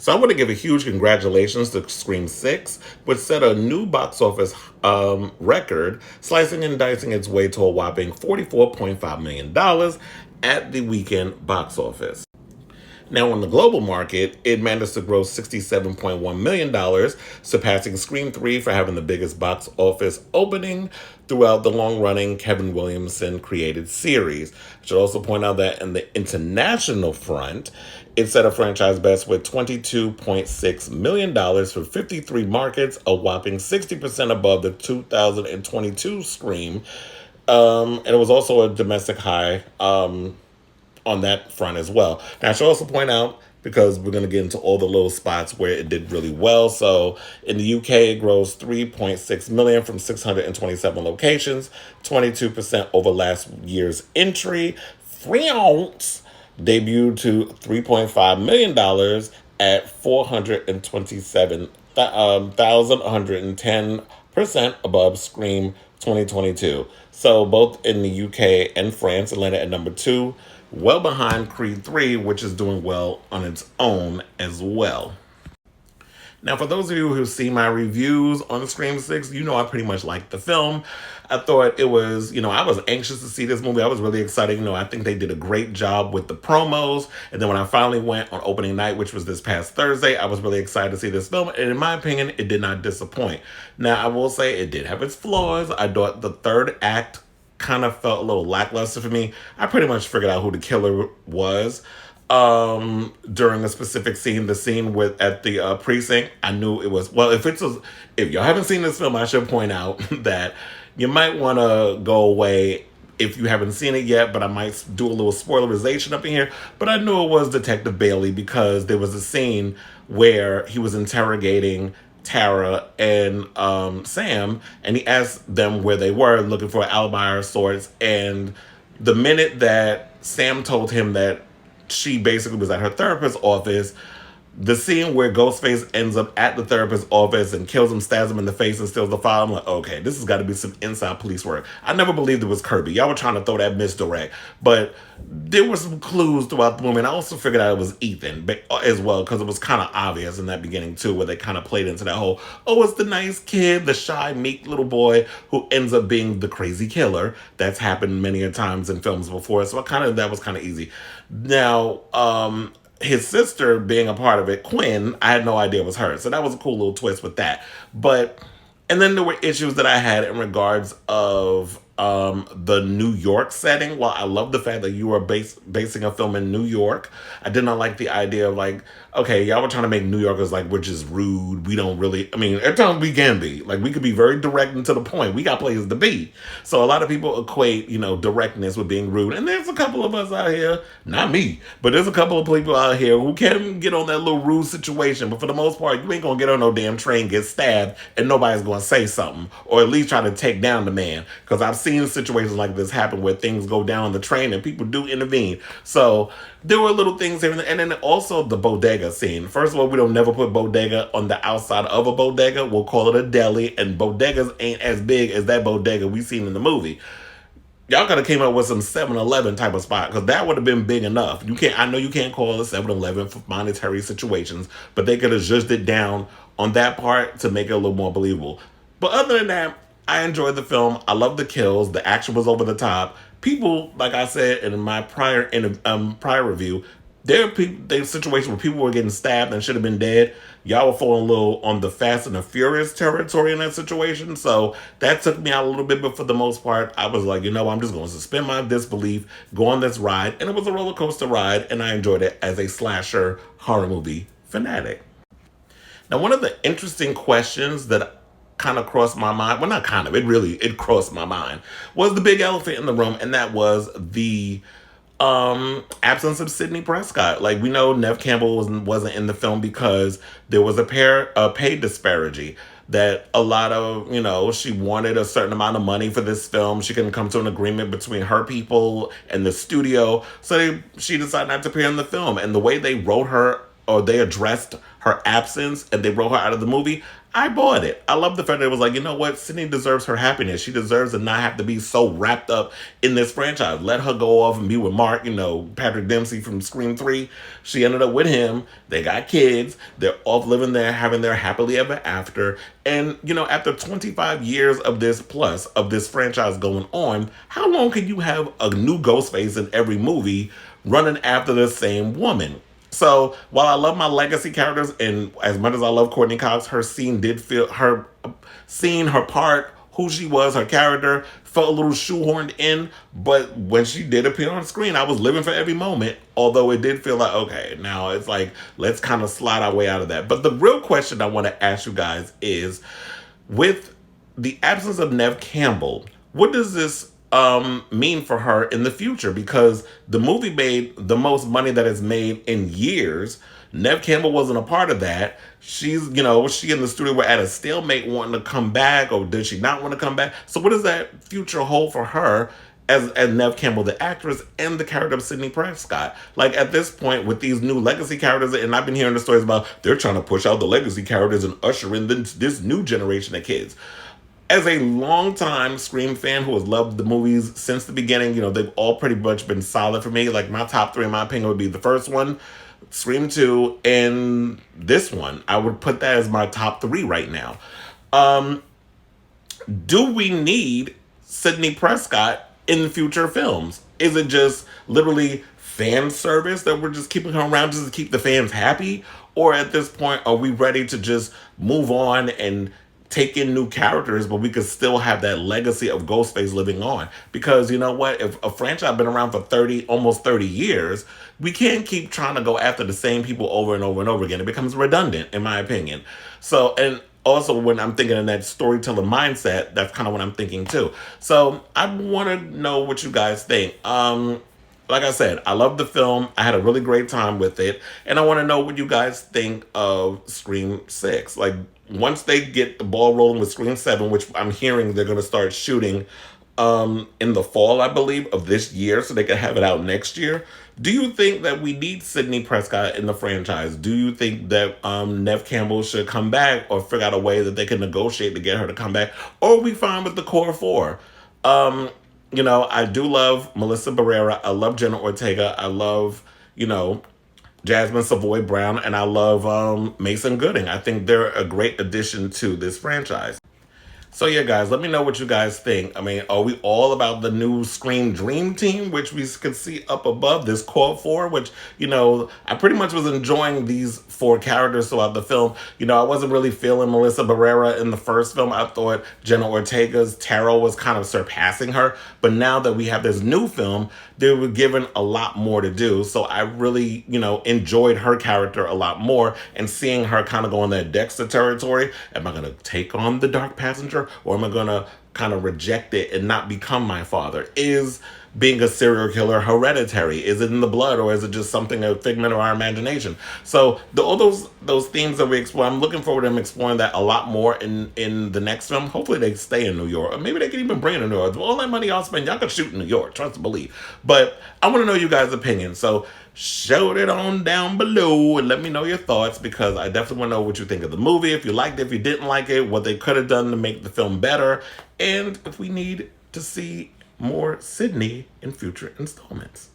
So I want to give a huge congratulations to Scream 6, which set a new box office record, slicing and dicing its way to a whopping $44.5 million at the weekend box office. Now, on the global market, it managed to gross $67.1 million, surpassing Scream 3 for having the biggest box office opening throughout the long-running Kevin Williamson created series. I should also point out that in the international front, it set a franchise best with $22.6 million for 53 markets, a whopping 60% above the 2022 Scream. And it was also a domestic high. On that front as well. Now, I should also point out, because we're going to get into all the little spots where it did really well. So in the UK, it grossed 3.6 million from 627 locations, 22% over last year's entry. France debuted to $3.5 million at 427,110% above Scream 2022. So both in the UK and France, it landed at number 2, well behind Creed 3, which is doing well on its own as well. Now, for those of you who see my reviews on Scream 6, you know I pretty much liked the film. I thought it was, I was anxious to see this movie. I was really excited. I think they did a great job with the promos. And then when I finally went on opening night, which was this past Thursday, I was really excited to see this film. And in my opinion, it did not disappoint. Now, I will say it did have its flaws. I thought the third act kind of felt a little lackluster for me. I pretty much figured out who the killer was during a specific scene, the scene at the precinct. I knew it was, well, if y'all haven't seen this film, I should point out that you might want to go away if you haven't seen it yet, but I might do a little spoilerization up in here. But I knew it was Detective Bailey because there was a scene where he was interrogating Tara and Sam, and he asked them where they were, looking for an alibi of sorts. And the minute that Sam told him that she basically was at her therapist's office, the scene where Ghostface ends up at the therapist's office and kills him, stabs him in the face, and steals the file. I'm like, okay, this has got to be some inside police work. I never believed it was Kirby. Y'all were trying to throw that misdirect. But there were some clues throughout the movie. And I also figured out it was Ethan as well, because it was kind of obvious in that beginning, too, where they kind of played into that whole, oh, it's the nice kid, the shy, meek little boy who ends up being the crazy killer. That's happened many a times in films before. So that was kind of easy. Now, his sister being a part of it, Quinn, I had no idea was her. So that was a cool little twist with that. And then there were issues that I had in regards of the New York setting. Well, I love the fact that you were basing a film in New York. I did not like the idea of okay, y'all were trying to make New Yorkers we're just rude. We don't really, at times we can be. We could be very direct and to the point. We got places to be. So a lot of people equate, directness with being rude. And there's a couple of us out here, not me, but there's a couple of people out here who can get on that little rude situation. But for the most part, you ain't going to get on no damn train, get stabbed, and nobody's going to say something. Or at least try to take down the man. Because I've seen situations like this happen where things go down on the train and people do intervene. So there were little things here. And then also the bodega scene. First of all, we don't never put bodega on the outside of a bodega. We'll call it a deli. And bodegas ain't as big as that bodega we seen in the movie. Y'all could have came up with some 7-Eleven type of spot, because that would have been big enough. I know you can't call it 7-Eleven for monetary situations, but they could have judged it down on that part to make it a little more believable. But other than that, I enjoyed the film. I love the kills. The action was over the top. People, like I said in my prior review, there are situations where people were getting stabbed and should have been dead. Y'all were falling a little on the Fast and the Furious territory in that situation. So that took me out a little bit. But for the most part, I was like, I'm just going to suspend my disbelief, go on this ride. And it was a roller coaster ride. And I enjoyed it as a slasher horror movie fanatic. Now, one of the interesting questions that kind of crossed my mind, well, not kind of, it crossed my mind, was the big elephant in the room, and that was the absence of Sidney Prescott. We know Neve Campbell wasn't in the film because there was a pay disparity, that a lot of, she wanted a certain amount of money for this film. She couldn't come to an agreement between her people and the studio, so she decided not to appear in the film. And the way they wrote her, or they addressed her absence and they wrote her out of the movie, I bought it. I love the fact that it was like, you know what? Sydney deserves her happiness. She deserves to not have to be so wrapped up in this franchise. Let her go off and be with Mark, Patrick Dempsey from Scream 3. She ended up with him. They got kids. They're off living there, having their happily ever after. And, after 25 years of this franchise going on, how long can you have a new Ghostface in every movie running after the same woman? So while I love my legacy characters, and as much as I love Courtney Cox, her scene did feel her scene, her part, who she was, her character felt a little shoehorned in. But when she did appear on screen, I was living for every moment. Although it did feel like, okay, now it's like, let's kind of slide our way out of that. But the real question I want to ask you guys is, with the absence of Neve Campbell, what does this mean for her in the future? Because the movie made the most money that it's made in years. Neve Campbell wasn't a part of that. Was she in the studio were at a stalemate wanting to come back, or did she not want to come back? So what does that future hold for her as Neve Campbell, the actress, and the character of Sidney Prescott? Like, at this point, with these new legacy characters, and I've been hearing the stories about they're trying to push out the legacy characters and usher in this new generation of kids. As a longtime Scream fan who has loved the movies since the beginning, they've all pretty much been solid for me. Like, my top three, in my opinion, would be the first one, Scream 2, and this one. I would put that as my top three right now. Do we need Sidney Prescott in future films? Is it just literally fan service that we're just keeping her around just to keep the fans happy? Or at this point, are we ready to just move on and take in new characters, but we could still have that legacy of Ghostface living on? Because you know what? If a franchise been around for almost 30 years, we can't keep trying to go after the same people over and over and over again. It becomes redundant, in my opinion. So, and also when I'm thinking in that storyteller mindset, that's kind of what I'm thinking too. So I want to know what you guys think. Like I said, I love the film. I had a really great time with it. And I want to know what you guys think of Scream 6. Like, once they get the ball rolling with Scream 7, which I'm hearing they're going to start shooting in the fall, I believe, of this year, so they can have it out next year. Do you think that we need Sidney Prescott in the franchise? Do you think that Neve Campbell should come back, or figure out a way that they can negotiate to get her to come back? Or are we fine with the core four? I do love Melissa Barrera. I love Jenna Ortega. I love, Jasmine Savoy Brown. And I love Mason Gooding. I think they're a great addition to this franchise. So yeah, guys, let me know what you guys think. I mean, are we all about the new Scream Dream Team, which we could see up above, this core four, which, I pretty much was enjoying these four characters throughout the film. I wasn't really feeling Melissa Barrera in the first film. I thought Jenna Ortega's tarot was kind of surpassing her. But now that we have this new film, they were given a lot more to do. So I really, enjoyed her character a lot more, and seeing her kind of go in that Dexter territory. Am I going to take on the Dark Passenger, or am I going to kind of reject it and not become my father? Is being a serial killer hereditary? Is it in the blood, or is it just something, a figment of our imagination? So all those themes that we explore, I'm looking forward to them exploring that a lot more in the next film. Hopefully they stay in New York, or maybe they can even bring it to New York. All that money y'all spend, y'all can shoot in New York, trust and believe. But I want to know you guys' opinions. So shout it on down below and let me know your thoughts, because I definitely want to know what you think of the movie. If you liked it, if you didn't like it, what they could have done to make the film better, and if we need to see more Sidney in future installments.